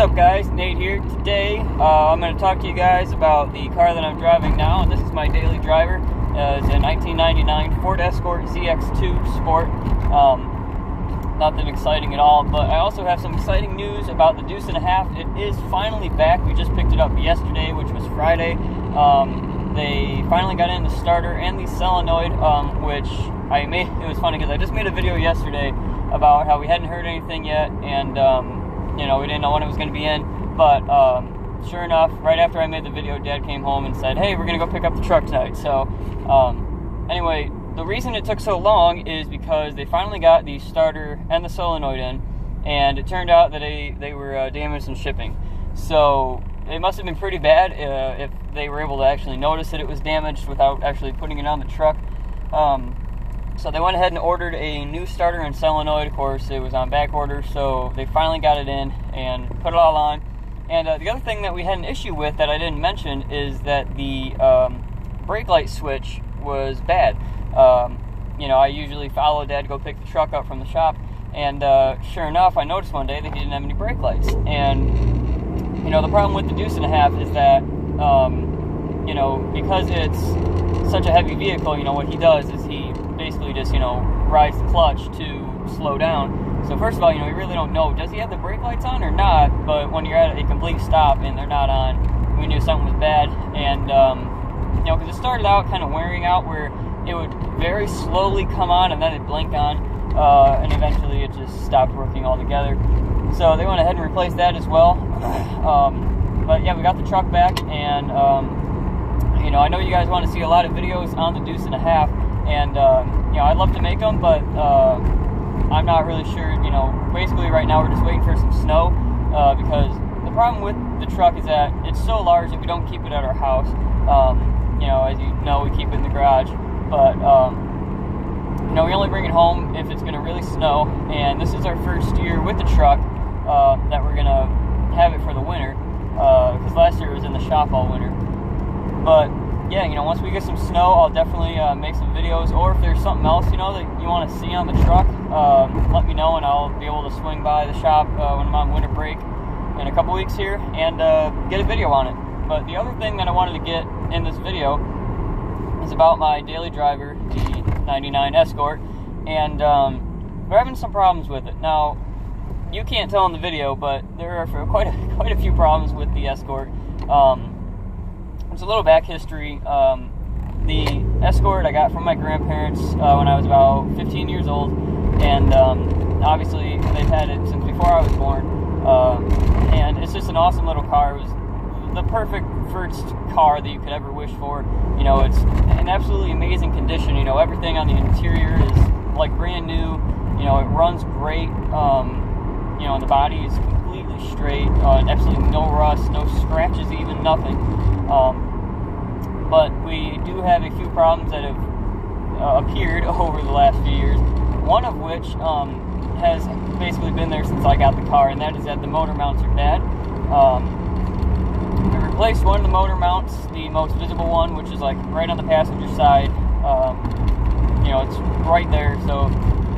up, guys? Nate here. Today I'm going to talk to you guys about the car that I'm driving now, and this is my daily driver. It's a 1999 Ford Escort ZX2 Sport. Nothing exciting at all, but I also have some exciting news about the Deuce and a half. It is finally back. We just picked it up yesterday, which was Friday. They finally got in the starter and the solenoid, which it was funny because I just made a video yesterday about how we hadn't heard anything yet, and we didn't know when it was going to be in, but sure enough, right after I made the video, Dad came home and said, hey, we're going to go pick up the truck tonight. So anyway, the reason it took so long is because they finally got the starter and the solenoid in, and it turned out that they were damaged in shipping. So it must have been pretty bad if they were able to actually notice that it was damaged without actually putting it on the truck. So they went ahead and ordered a new starter and solenoid. Of course, it was on back order, so they finally got it in and put it all on. And the other thing that we had an issue with that I didn't mention is that the brake light switch was bad. I usually follow Dad to go pick the truck up from the shop, and sure enough, I noticed one day that he didn't have any brake lights. And the problem with the Deuce and a half is that because it's such a heavy vehicle, what he does is he basically just, rides the clutch to slow down. So first of all, we really don't know, does he have the brake lights on or not? But when you're at a complete stop and they're not on, we knew something was bad. And, because it started out kind of wearing out where it would very slowly come on and then it'd blink on, and eventually it just stopped working altogether. So they went ahead and replaced that as well. But yeah, we got the truck back, and, I know you guys want to see a lot of videos on the Deuce and a half, and, I'd love to make them, but I'm not really sure. Basically right now we're just waiting for some snow, because the problem with the truck is that it's so large that we don't keep it at our house. As you know, we keep it in the garage, but, we only bring it home if it's going to really snow, and this is our first year with the truck that we're going to have it for the winter, because last year it was in the shop all winter. But yeah, once we get some snow, I'll definitely make some videos, or if there's something else, that you want to see on the truck, let me know, and I'll be able to swing by the shop when I'm on winter break in a couple weeks here, and get a video on it. But the other thing that I wanted to get in this video is about my daily driver, the 99 Escort, and we're having some problems with it. Now, you can't tell in the video, but there are quite a few problems with the Escort. There's a little back history. The Escort I got from my grandparents when I was about 15 years old, and obviously they've had it since before I was born, and it's just an awesome little car. It was the perfect first car that you could ever wish for. It's in absolutely amazing condition. Everything on the interior is like brand new. It runs great. And the body is completely straight, absolutely no rust, no scratches, even nothing. But we do have a few problems that have appeared over the last few years. One of which has basically been there since I got the car, and that is that the motor mounts are bad. We replaced one of the motor mounts, the most visible one, which is like right on the passenger side. It's right there, so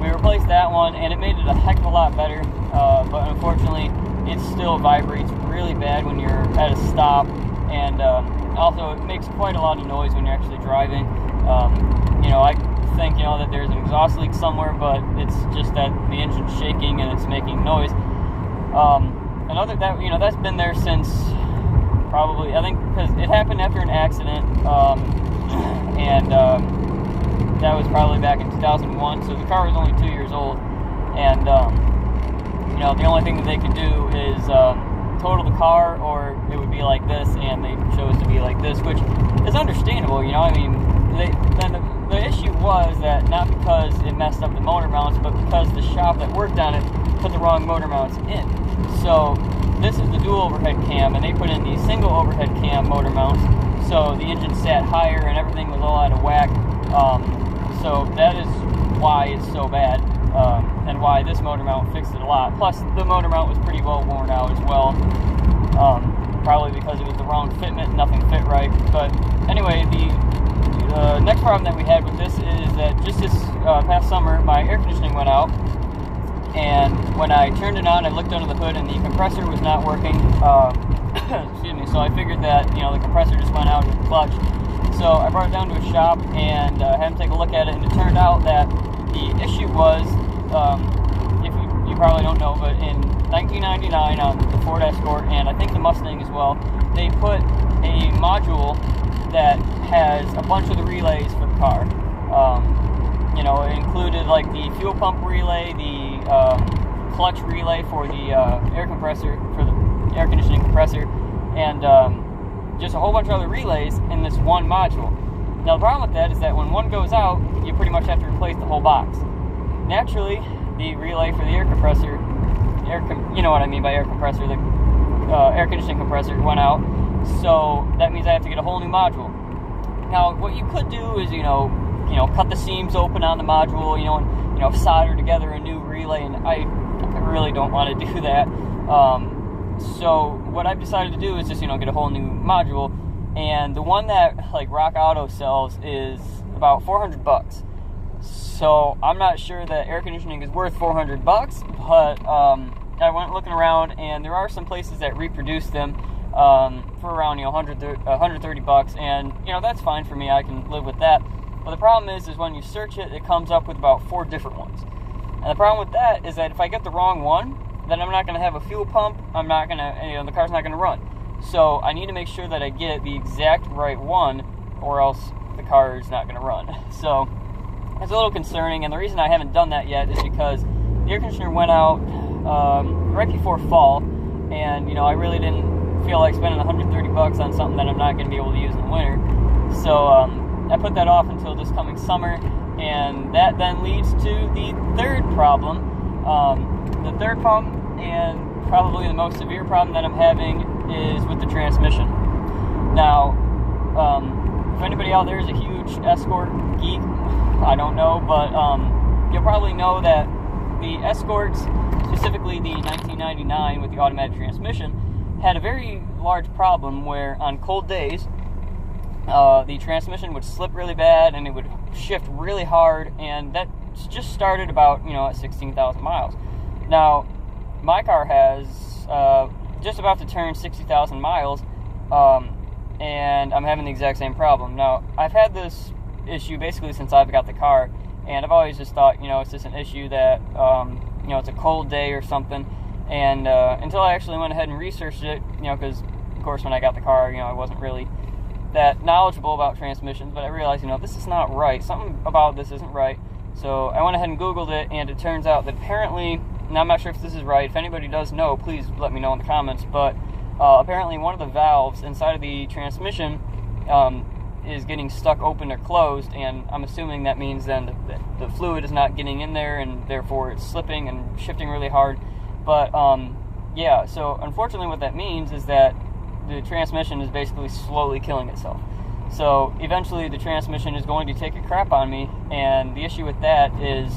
we replaced that one, and it made it a heck of a lot better. But unfortunately, it still vibrates really bad when you're at a stop, and also it makes quite a lot of noise when you're actually driving. I think that there's an exhaust leak somewhere, but it's just that the engine's shaking and it's making noise. That's been there since probably, I think, because it happened after an accident, and that was probably back in 2001, so the car was only 2 years old, and the only thing that they could do is total the car, or it would be like this, and they chose to be like this, which is understandable. The issue was that not because it messed up the motor mounts, but because the shop that worked on it put the wrong motor mounts in. So this is the dual overhead cam, and they put in the single overhead cam motor mounts, so the engine sat higher and everything was all out of whack. So that is why it's so bad, and why this motor mount fixed it a lot. Plus, the motor mount was pretty well worn out as well, probably because it was the wrong fitment, nothing fit right. But anyway, the next problem that we had with this is that just this past summer, my air conditioning went out, and when I turned it on, I looked under the hood, and the compressor was not working. Excuse me. So I figured that, you know, the compressor just went out of the clutch. So I brought it down to a shop and had him take a look at it, and it turned out that the issue was, if you probably don't know, but in 1999 on the Ford Escort, and I think the Mustang as well, they put a module that has a bunch of the relays for the car. You know, it included like the fuel pump relay, the clutch relay for the air compressor, for the air conditioning compressor, and just a whole bunch of other relays in this one module. Now the problem with that is that when one goes out, you pretty much have to replace the whole box. Naturally, the relay for the air compressor, you know what I mean by air compressor, the air conditioning compressor went out, so that means I have to get a whole new module. Now what you could do is, you know, cut the seams open on the module, and solder together a new relay, and I really don't want to do that. So what I've decided to do is just, get a whole new module, and the one that like Rock Auto sells is about $400. So I'm not sure that air conditioning is worth $400, but I went looking around, and there are some places that reproduce them for around $130, and that's fine for me. I can live with that. But the problem is when you search it, it comes up with about 4 different ones. And the problem with that is that if I get the wrong one, then I'm not going to have a fuel pump. I'm not going to, the car's not going to run. So I need to make sure that I get the exact right one, or else the car is not going to run. So it's a little concerning, and the reason I haven't done that yet is because the air conditioner went out right before fall, and I really didn't feel like spending $130 on something that I'm not going to be able to use in the winter. So I put that off until this coming summer, and that then leads to the third problem. The third problem, and probably the most severe problem that I'm having, is with the transmission. Now, if anybody out there is a huge Escort geek, I don't know, but you'll probably know that the Escorts, specifically the 1999 with the automatic transmission, had a very large problem where on cold days, the transmission would slip really bad, and it would shift really hard, and that just started about, at 16,000 miles. Now, my car has just about to turn 60,000 miles, and I'm having the exact same problem. Now, I've had this issue basically since I've got the car, and I've always just thought, it's just an issue that, it's a cold day or something, and until I actually went ahead and researched it, because, of course, when I got the car, I wasn't really that knowledgeable about transmissions, but I realized, this is not right. Something about this isn't right. So I went ahead and Googled it, and it turns out that apparently, and I'm not sure if this is right, if anybody does know, please let me know in the comments, but apparently one of the valves inside of the transmission is getting stuck open or closed, and I'm assuming that means then the fluid is not getting in there, and therefore it's slipping and shifting really hard. But yeah, so unfortunately what that means is that the transmission is basically slowly killing itself. So eventually the transmission is going to take a crap on me, and the issue with that is,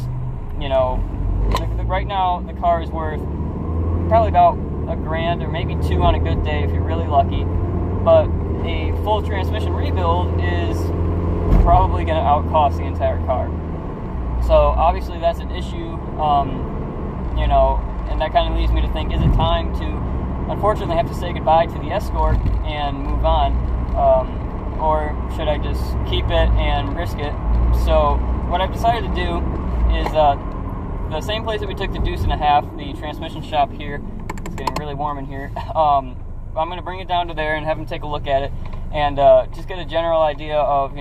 right now the car is worth probably about $1,000 or maybe $2,000 on a good day if you're really lucky, but a full transmission rebuild is probably going to outcost the entire car. So obviously that's an issue, and that kind of leads me to think, is it time to unfortunately have to say goodbye to the Escort and move on, or should I just keep it and risk it? So what I've decided to do is the same place that we took the Deuce and a half, the transmission shop here. It's getting really warm in here. I'm going to bring it down to there and have them take a look at it, and just get a general idea of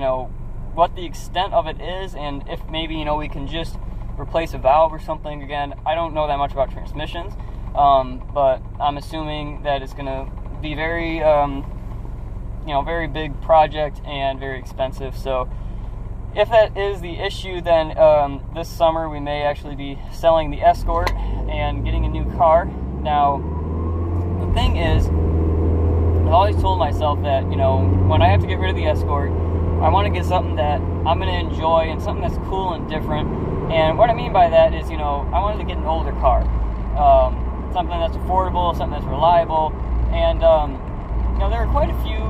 what the extent of it is, and if maybe we can just replace a valve or something. Again, I don't know that much about transmissions, but I'm assuming that it's going to be very, very big project and very expensive. So if that is the issue, then this summer we may actually be selling the Escort and getting a new car. Now, the thing is, I've always told myself that, when I have to get rid of the Escort, I want to get something that I'm going to enjoy and something that's cool and different. And what I mean by that is, I wanted to get an older car. Something that's affordable, something that's reliable, and there are quite a few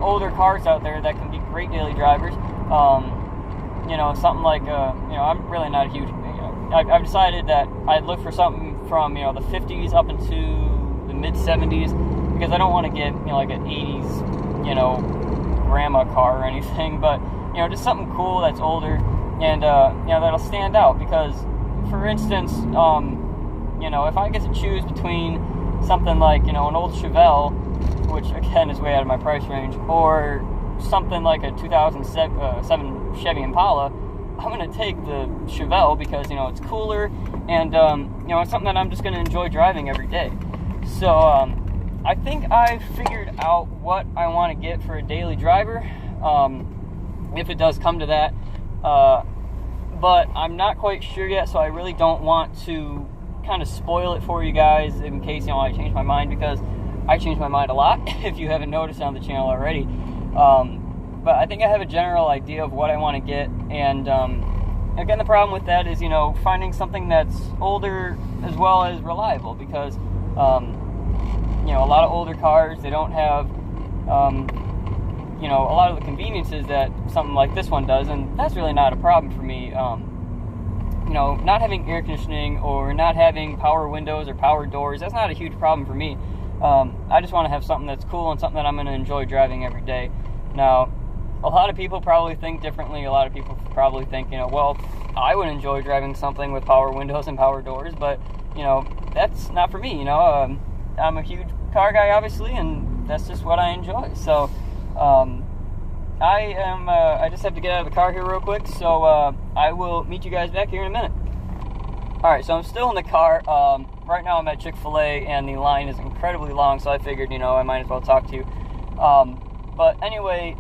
older cars out there that can be great daily drivers. Something like I'm really not a huge I've decided that I'd look for something from, you know, the 50s up into the mid 70s, because I don't want to get, you know, like an 80s, you know, grandma car or anything, but, you know, just something cool that's older and, you know, that'll stand out. Because, for instance, you know, if I get to choose between something like, you know, an old Chevelle, which again is way out of my price range, or something like a 2007 Chevy Impala, I'm going to take the Chevelle because, you know, it's cooler and, you know, it's something that I'm just going to enjoy driving every day. So, I think I figured out what I want to get for a daily driver, if it does come to that, but I'm not quite sure yet, so I really don't want to kind of spoil it for you guys in case, you know, I change my mind, because I change my mind a lot, if you haven't noticed on the channel already. But I think I have a general idea of what I want to get, and again, the problem with that is, you know, finding something that's older as well as reliable, because you know, a lot of older cars, they don't have you know, a lot of the conveniences that something like this one does, and that's really not a problem for me. You know, not having air conditioning or not having power windows or power doors, that's not a huge problem for me. I just want to have something that's cool and something that I'm going to enjoy driving every day. Now, a lot of people probably think differently. A lot of people probably think, you know, well, I would enjoy driving something with power windows and power doors, but, you know, that's not for me, you know. I'm a huge car guy, obviously, and that's just what I enjoy. So, I just have to get out of the car here real quick, so, I will meet you guys back here in a minute. Alright, so I'm still in the car. Right now I'm at Chick-fil-A, and the line is incredibly long, so I figured, you know, I might as well talk to you. But anyway,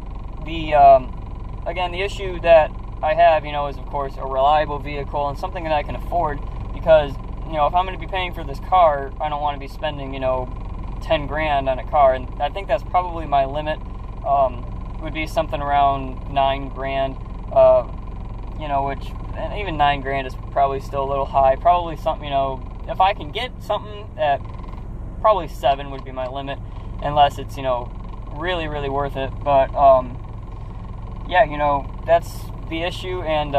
again, the issue that I have, you know, is, of course, a reliable vehicle and something that I can afford, because, you know, if I'm going to be paying for this car, I don't want to be spending, you know, 10 grand on a car, and I think that's probably my limit. Would be something around 9 grand, you know, which, and even 9 grand is probably still a little high. Probably something, you know, if I can get something at probably 7 would be my limit, unless it's, you know, really, really worth it. But, yeah, you know, that's the issue, and,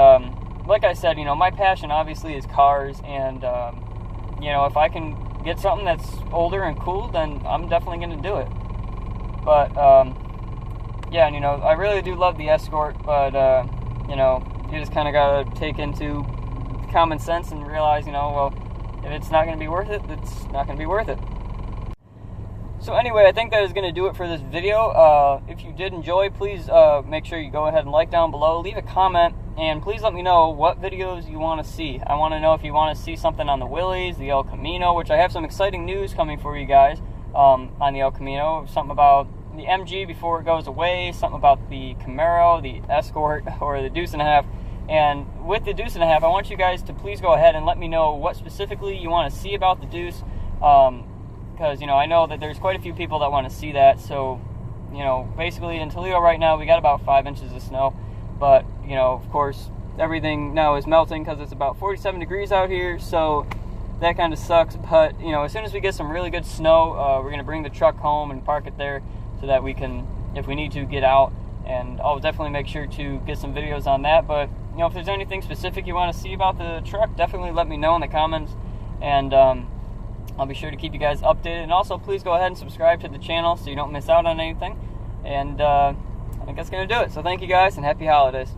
like I said, you know, my passion obviously is cars, and, you know, if I can get something that's older and cool, then I'm definitely going to do it. But, yeah, and, you know, I really do love the Escort, but, you know, you just kind of got to take into common sense and realize, you know, well, if it's not going to be worth it, it's not going to be worth it. So anyway, I think that is going to do it for this video. If you did enjoy, please make sure you go ahead and like down below, leave a comment, and please let me know what videos you want to see. I want to know if you want to see something on the Willys, the El Camino, which I have some exciting news coming for you guys on the El Camino. Something about the MG before it goes away, something about the Camaro, the Escort, or the Deuce and a half. And with the Deuce and a half, I want you guys to please go ahead and let me know what specifically you want to see about the Deuce. Because, you know, I know that there's quite a few people that want to see that. So, you know, basically in Toledo right now, we got about 5 inches of snow. But, you know, of course, everything now is melting because it's about 47 degrees out here. So that kind of sucks. But, you know, as soon as we get some really good snow, we're going to bring the truck home and park it there so that we can, if we need to, get out. And I'll definitely make sure to get some videos on that. But, you know, if there's anything specific you want to see about the truck, definitely let me know in the comments. And, I'll be sure to keep you guys updated. And also, please go ahead and subscribe to the channel so you don't miss out on anything. And I think that's going to do it. So thank you guys, and happy holidays.